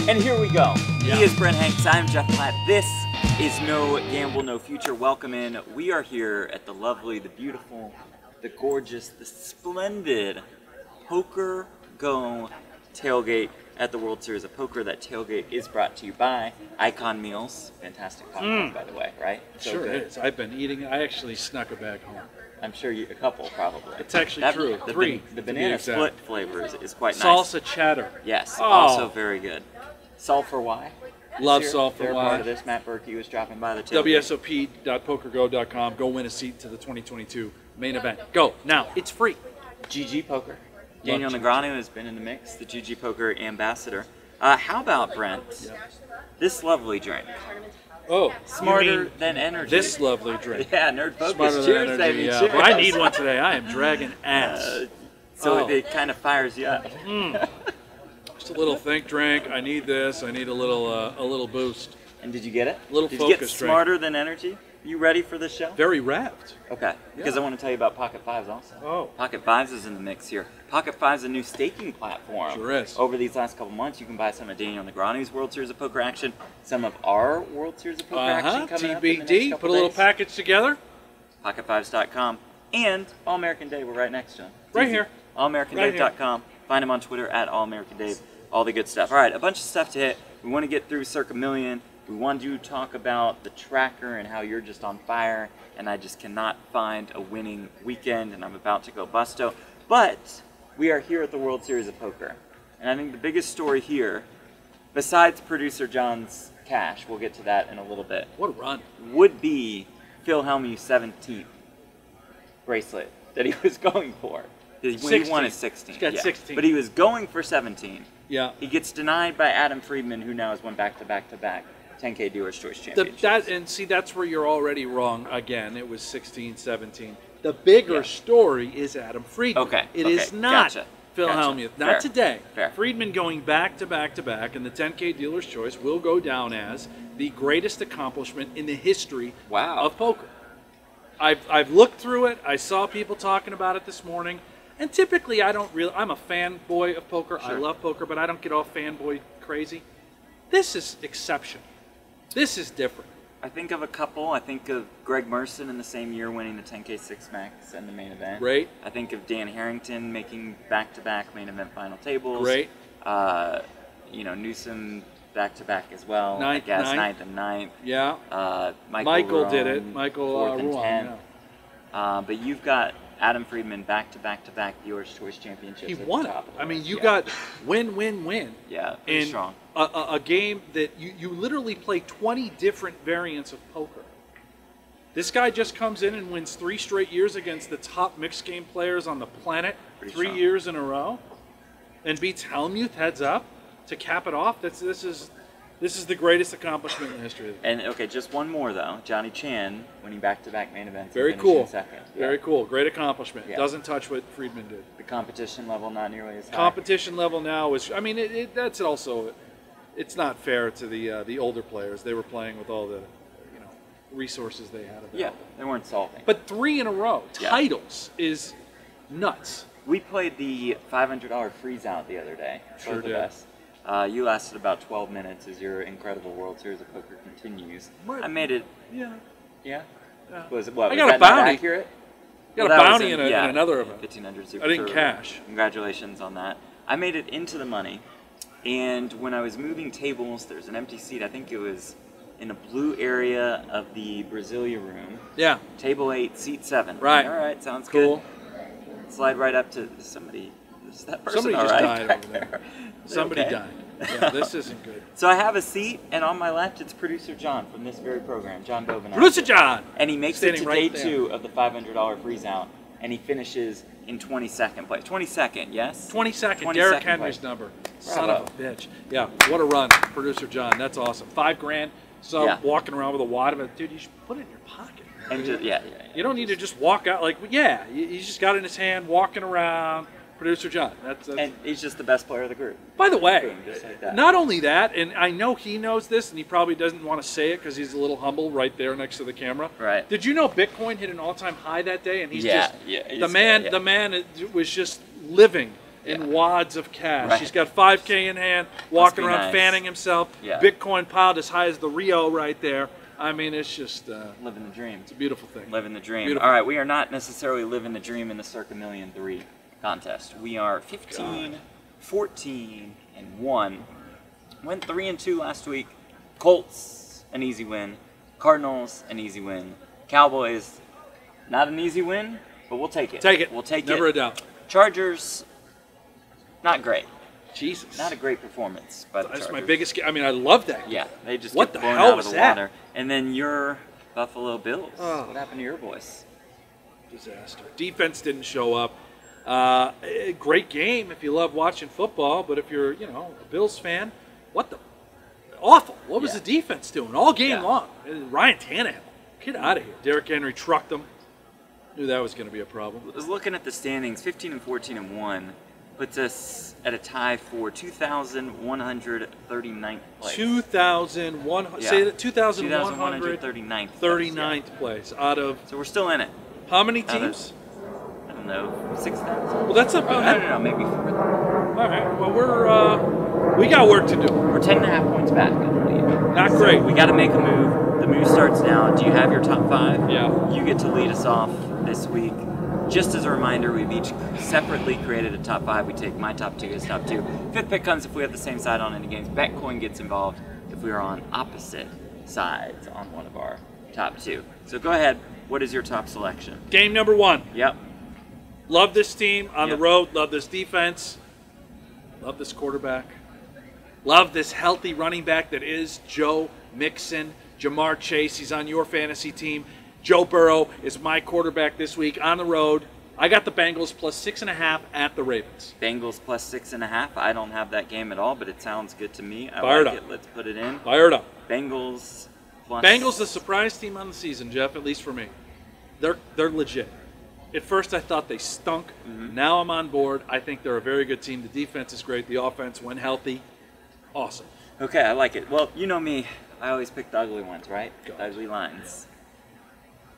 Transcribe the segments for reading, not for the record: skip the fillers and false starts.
And here we go. Yeah. He is Brent Hanks. I'm Jeff Platt. This is No Gamble, No Future. Welcome in. We are here at the lovely, the beautiful, the gorgeous, the splendid PokerGO Tailgate at the World Series of Poker. That tailgate is brought to you by Icon Meals. Fantastic podcast, by the way, right? So sure good. it is. I've been eating. I actually snuck a bag home. I'm sure you a couple probably. It's actually true. The, Three. the banana split flavor is quite nice. Salsa cheddar. Yes, Oh. also very good. Salt for Y. Love Here, Salt for they're Y. part of this. Matt Berkey was dropping by the tailgate. WSOP.pokergo.com. Go win a seat to the 2022 main event. Go now. It's free. GG Poker. Daniel Negreanu has been in the mix, the GG Poker ambassador. How about, Brent, this lovely drink? Oh, Smarter than energy. This lovely drink. Yeah, Nerd Focus. Smarter Cheers, than energy. baby. Yeah. Cheers. Well, I need one today. I am dragging ass. So it kind of fires you up. Just a little think drink. I need this. I need a little boost. And did you get it? A little did you get focus Smarter Than Energy? You ready for this show? Very wrapped. Okay, because I want to tell you about Pocket Fives also. Oh. Pocket Fives is in the mix here. Pocket Fives is a new staking platform. Sure is. Over these last couple months, you can buy some of Daniel Negreanu's World Series of Poker action, some of our World Series of Poker action coming up in the next TBD. couple Put a little days. package together. PocketFives.com and All American Dave. We're right next to him. It's Right easy. here. AllAmericanDave.com. Find him on Twitter at AllAmericanDave. All the good stuff. All right, a bunch of stuff to hit. We want to get through Circa Million. We want to talk about the tracker and how you're just on fire, and I just cannot find a winning weekend, and I'm about to go busto. But we are here at the World Series of Poker, and I think the biggest story here, besides producer John's cash, we'll get to that in a little bit, What a run. would be Phil Hellmuth's 17th bracelet that he was going for. When he won his 16. He's got 16. But he was going for 17. Yeah. He gets denied by Adam Friedman, who now has won back-to-back-to-back 10K Dealer's Choice Championships. That's where you're already wrong again. It was 16, 17. The bigger story is Adam Friedman. Okay. It is not Phil Gotcha. Hellmuth. Not Fair. today. Fair. Friedman going back-to-back-to-back, and the 10K Dealer's Choice will go down as the greatest accomplishment in the history of poker. I've looked through it. I saw people talking about it this morning. And typically, I'm a fanboy of poker. Sure. I love poker, but I don't get all fanboy crazy. This is exceptional. This is different. I think of a couple. I think of Greg Merson in the same year winning the 10K Six Max and the main event. Great. I think of Dan Harrington making back-to-back main event final tables. Great. Newsom back-to-back as well. Ninth and ninth. Yeah. Michael did it. Ruan, Michael fourth and Ruan. 10. Yeah. But you've got Adam Friedman back-to-back Dealer's Choice Championships. He at won the it. top of the I mean, list. you got win, win, win. Yeah, pretty in strong. A game that you literally play 20 different variants of poker. This guy just comes in and wins 3 straight years against the top mixed game players on the planet, Pretty 3 strong. years in a row, and beats Hellmuth heads up to cap it off. This is the greatest accomplishment in the history of the game. And okay, just one more though. Johnny Chan winning back-to-back main events. Very and finishing cool. Second. Very cool. Great accomplishment. Yeah. Doesn't touch what Friedman did. The competition level not nearly as high. Competition level now is. I mean, that's also. It's not fair to the older players. They were playing with all the, resources they had available. Yeah, they weren't solving. But 3 in a row titles is nuts. We played the $500 freeze out the other day. Sure both of did. us. You lasted about 12 minutes as your incredible World Series of Poker continues. I made it. Yeah. Yeah. Yeah. Was it what? I was got a that not bounty. Accurate? Got Well, a that was bounty in another event. 1500 Super I didn't Tour. cash. Congratulations on that. I made it into the money, and when I was moving tables, there's an empty seat. I think it was in a blue area of the Brasilia room. Yeah. Table 8, seat 7. Right. All right, sounds Cool. good. Slide right up to somebody. Is that person Somebody all just right? died over there. Somebody okay? died. Yeah, this isn't good. So I have a seat, and on my left, it's producer John from this very program, John Bovin. Producer John! And he makes it Standing to right day there. 2 of the $500 freeze out, and he finishes in 22nd place. 22nd, yes? 22nd, Derek Henry's place. number. Son of a bitch. Yeah, what a run, producer John. That's awesome. $5 grand. So walking around with a wad of it, dude. You should put it in your pocket. And just, You don't need to just walk out like he's just got it in his hand, walking around. Producer John. That's and he's just the best player of the group. By the way, Boom, just like that. not only that, and I know he knows this, and he probably doesn't want to say it because he's a little humble right there next to the camera. Right. Did you know Bitcoin hit an all-time high that day? And he's he's the man was just living in wads of cash. Right. He's got $5K in hand, walking around nice. fanning himself. Yeah. Bitcoin piled as high as the Rio right there. I mean, it's just living the dream. It's a beautiful thing. Living the dream. Beautiful. All right, we are not necessarily living the dream in the Circa Million III contest. We are 15, 14, and 1. Went 3 and 2 last week. Colts, an easy win. Cardinals, an easy win. Cowboys, not an easy win, but we'll take it. Take it. We'll take Never it. a doubt. Chargers, not great. Jesus. Not a great performance by the Chargers. That's my biggest. I mean, I love that. Yeah, they just What get the blown hell out of was the that? water. And then your Buffalo Bills. Oh. What happened to your boys? Disaster. Defense didn't show up. Great game if you love watching football, but if you're, a Bills fan, what the awful. What was the defense doing all game long? Ryan Tannehill, get out of here. Derrick Henry trucked them. Knew that was going to be a problem. I was looking at the standings. 15 and 14 and 1 puts us at a tie for 2,139th place. 2,100. Say that. 2,139th. 39th place out of. So we're still in it. How many teams? I don't know, 6,000. Well, that's not bad. No, maybe 4,000. All right. Well, we got work to do. We're 10.5 points back, I believe. Not great. We got to make a move. The move starts now. Do you have your top 5? Yeah. You get to lead us off this week. Just as a reminder, we've each separately created a top 5. We take my top 2, his top 2. Fifth pick comes if we have the same side on any games. Betcoin gets involved if we are on opposite sides on one of our top 2. So go ahead. What is your top selection? Game number 1. Yep. Love this team on the road. Love this defense. Love this quarterback. Love this healthy running back that is Joe Mixon. Jamar Chase, he's on your fantasy team. Joe Burrow is my quarterback this week on the road. I got the Bengals plus 6.5 at the Ravens. Bengals plus 6.5. I don't have that game at all, but it sounds good to me. I Fired like up. it. Let's put it in. Fired up. Bengals plus. Bengals the surprise team on the season, Jeff, at least for me. They're legit. At first I thought they stunk. Now I'm on board. I think they're a very good team. The defense is great. The offense, when healthy, awesome. Okay, I like it. Well, you know me. I always pick the ugly ones, right? Go. The ugly lines.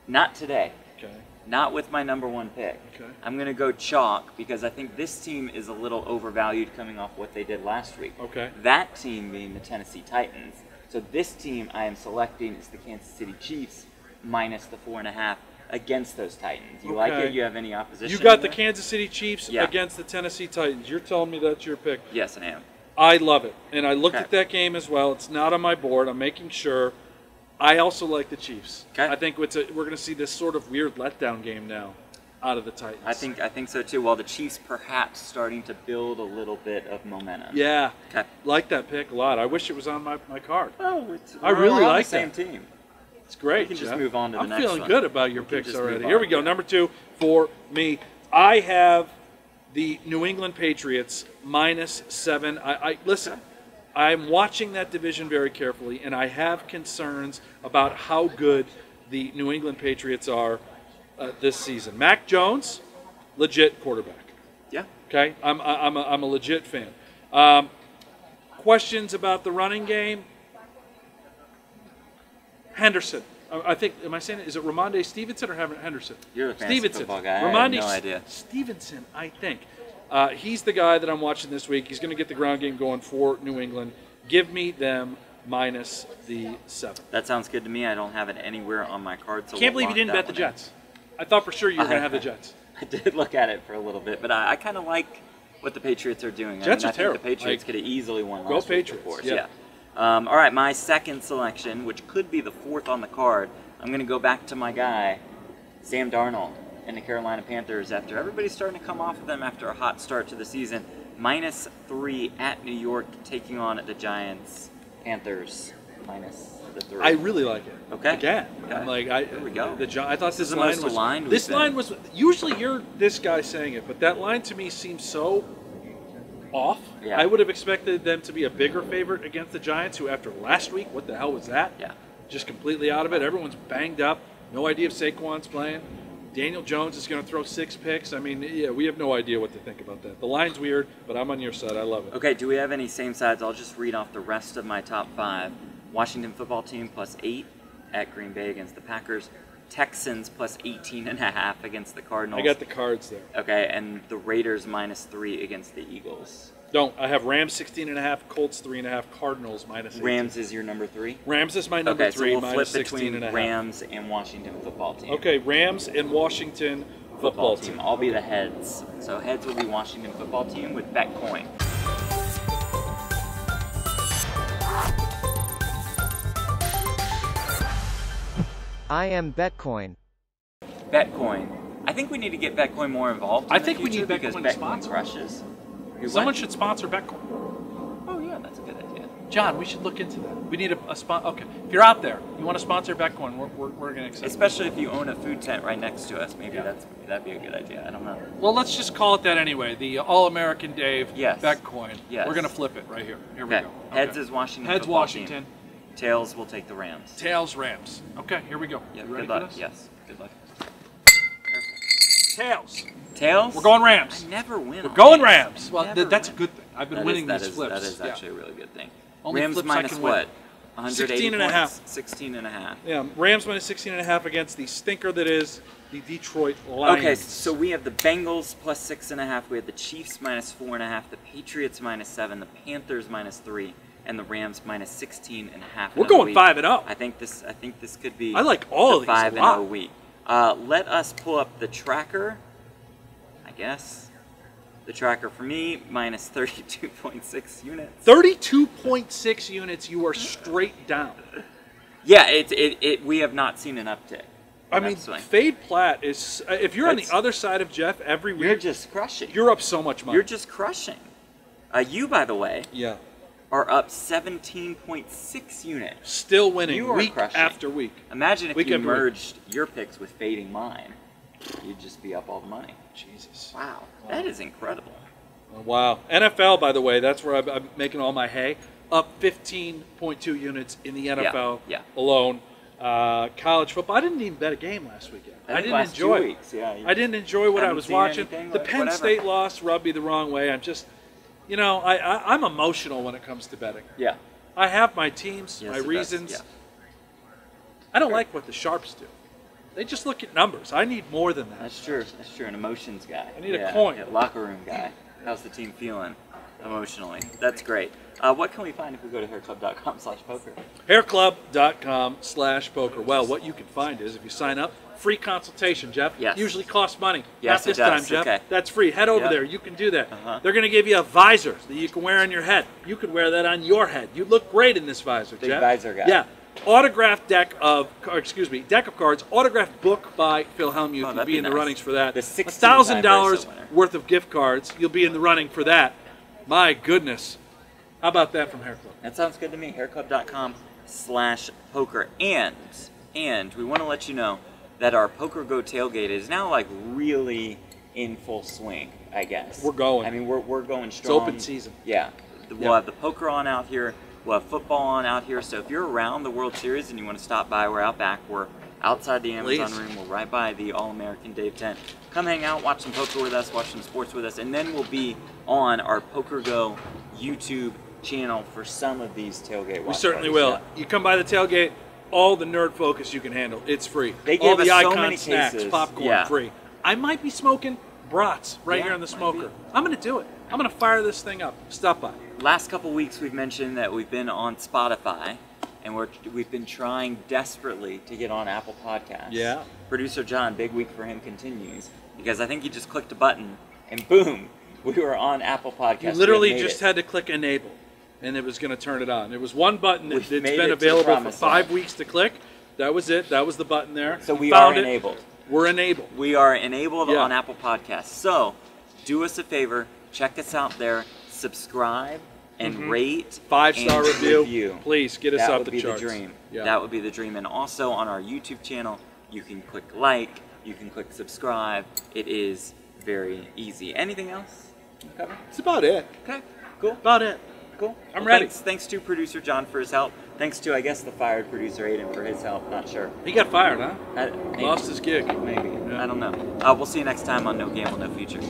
Not today. Okay. Not with my number 1 pick. Okay. I'm going to go chalk because I think this team is a little overvalued coming off what they did last week. Okay. That team being the Tennessee Titans. So this team I am selecting is the Kansas City Chiefs minus the 4.5 against those Titans. You like it? You have any opposition? You got the there? Kansas City Chiefs against the Tennessee Titans. You're telling me that's your pick? Yes, I am. I love it. And I looked at that game as well. It's not on my board. I'm making sure. I also like the Chiefs. Okay. I think we're going to see this sort of weird letdown game now out of the Titans. I think so too. While the Chiefs perhaps starting to build a little bit of momentum. Yeah. Okay. Like that pick a lot. I wish it was on my card. Oh, I really we're on like the same that. team. It's great. We can just Jeff. move on to the I'm next feeling one. good about your We can picks just already. move Here we on. go. Number 2 for me. I have the New England Patriots minus 7. Listen. I'm watching that division very carefully, and I have concerns about how good the New England Patriots are this season. Mac Jones, legit quarterback. Yeah. Okay, I'm a legit fan. Questions about the running game? Henderson. I think, am I saying it? Is it Ramondre Stevenson or Henderson? You're a fantasy football guy. I have Ramondre no idea. Stevenson, I think. He's the guy that I'm watching this week. He's going to get the ground game going for New England. Give me them minus the 7. That sounds good to me. I don't have it anywhere on my card. So Can't we'll believe you lock didn't that bet the one in. Jets. I thought for sure you were going to have the Jets. I did look at it for a little bit, but I kind of like what the Patriots are doing. Jets are I think terrible. the Patriots could have easily won Go last week, Patriots, of course. yeah. All right, my second selection, which could be the 4th on the card, I'm going to go back to my guy, Sam Darnold, and the Carolina Panthers after everybody's starting to come off of them after a hot start to the season. Minus 3 at New York, taking on the Giants. Panthers minus the 3. I really like it. Okay. Again, Okay. I'm like, There we go. I thought This is this the line most was aligned this we've been. line was. Usually, you're this guy saying it, but that line to me seems so off. Yeah. I would have expected them to be a bigger favorite against the Giants, who after last week, what the hell was that? Yeah. Just completely out of it. Everyone's banged up. No idea if Saquon's playing. Daniel Jones is going to throw 6 picks. I mean, yeah, we have no idea what to think about that. The line's weird, but I'm on your side. I love it. Okay, do we have any same sides? I'll just read off the rest of my top 5. Washington football team plus 8 at Green Bay against the Packers. Texans plus 18.5 against the Cardinals. I got the Cards there. Okay, and the Raiders -3 against the Eagles. Don't. I have Rams 16.5, Colts 3.5, Cardinals -18. Rams is your number 3? Rams is my number 3, so we'll flip between 16.5. Rams and Washington football team. Okay, Rams and Washington football team. I'll be the heads. So heads will be Washington football team with BetCoin. I am BetCoin. BetCoin. I think we need to get BetCoin more involved. I think we need because BetCoin to BetCoin sponsor. crushes. Someone should sponsor BetCoin. Oh yeah, that's a good idea. John, we should look into that. We need a sponsor. Okay, if you're out there, you want to sponsor BetCoin, we're going to accept it. Especially if you own a food tent right next to us. Maybe that'd be a good idea. I don't know. Well, let's just call it that anyway. The All-American Dave BetCoin. Yes. We're going to flip it right here. Here we go. Okay. Heads is Washington. Heads football Washington. Team. Tails will take the Rams. Tails Rams. Okay, here we go. Yep, You ready good luck. for this? Yes. Good luck. Tails. Tails? We're going Rams. I never win. We're going Rams. Well, that's a good thing. I've been winning these flips. That is actually a really good thing. Only Rams flips I minus can what? win. 180 16.5. points? 16.5. Yeah, Rams minus 16.5 against the stinker that is the Detroit Lions. Okay, so we have the Bengals plus 6.5. We have the Chiefs minus 4.5. The Patriots -7. The Panthers -3. And the Rams minus 16.5. We're going 5-0. I think this could be. I like all of these 5-0 week. Let us pull up the tracker. I guess the tracker for me minus 32.6 units. 32.6 units. You are straight down. Yeah, we have not seen an uptick. I mean, Fade Platt is. If you're on the other side of Jeff every week, you're just crushing. You're up so much money. You're just crushing. You, by the way. Yeah. Are up 17.6 units. Still winning you are week crushing. after week. Imagine if you merged your picks with fading mine. You'd just be up all the money. Jesus. Wow. That is incredible. Oh, wow. NFL, by the way, that's where I'm making all my hay. Up 15.2 units in the NFL alone. College football. I didn't even bet a game last weekend. I didn't enjoy 2 weeks. Yeah, I didn't enjoy what I was watching. The Penn State loss rubbed me the wrong way. I'm just... You know, I'm emotional when it comes to betting. Yeah. I have my teams, my reasons. Yeah. I don't like what the Sharps do. They just look at numbers. I need more than that. That's true. That's true. An emotions guy. I need a coin. Yeah, locker room guy. How's the team feeling emotionally? That's great. What can we find if we go to hairclub.com/poker? Hairclub.com/poker. Well, what you can find is if you sign up, free consultation, Jeff. Yes. Usually costs money. Yes, Not this it does. time, Jeff. Okay. That's free. Head over there. You can do that. They're going to give you a visor that you can wear on your head. You could wear that on your head. You look great in this visor, Big Jeff. visor guy. Yeah. Autographed deck of cards. Autographed book by Phil Hellmuth. You'll be in the runnings for that. The $1,000 worth of gift cards. You'll be in the running for that. My goodness. How about that from Hair Club? That sounds good to me. Hairclub.com/poker. And we want to let you know that our PokerGO Tailgate is now like really in full swing, I guess. We're going. I mean, we're going strong. It's open season. Yeah. We'll have the poker on out here. We'll have football on out here. So if you're around the World Series and you want to stop by, we're out back. We're outside the Amazon room. We're right by the All-American Dave tent. Come hang out, watch some poker with us, watch some sports with us, and then we'll be on our PokerGO YouTube channel for some of these tailgate watch We certainly parties. will. Yeah. You come by the tailgate, all the nerd focus you can handle. It's free. They all give the us so icon many snacks, cases. popcorn, free. I might be smoking brats right here in the smoker. I'm going to do it. I'm going to fire this thing up. Stop by. Last couple weeks we've mentioned that we've been on Spotify, and we've been trying desperately to get on Apple Podcasts. Yeah. Producer John, big week for him continues, because I think he just clicked a button, and boom, we were on Apple Podcasts. You literally just had to click enable, and it was going to turn it on. It was one button that's been available for 5 weeks to click. That was it. That was the button there. So we are enabled. We're enabled. We are enabled on Apple Podcasts. So do us a favor, check us out there, subscribe, and rate. 5-star review. Please get us up the charts. That would be the dream. Yeah. That would be the dream. And also on our YouTube channel, you can click like, you can click subscribe. It is very easy. Anything else? That's about it. Okay, cool. About it. Cool. I'm ready. Thanks to producer John for his help. Thanks to, I guess, the fired producer Aiden for his help. Not sure. He got fired, huh? Maybe. Lost his gig. Maybe. Yeah. I don't know. We'll see you next time on No Gamble, No Future.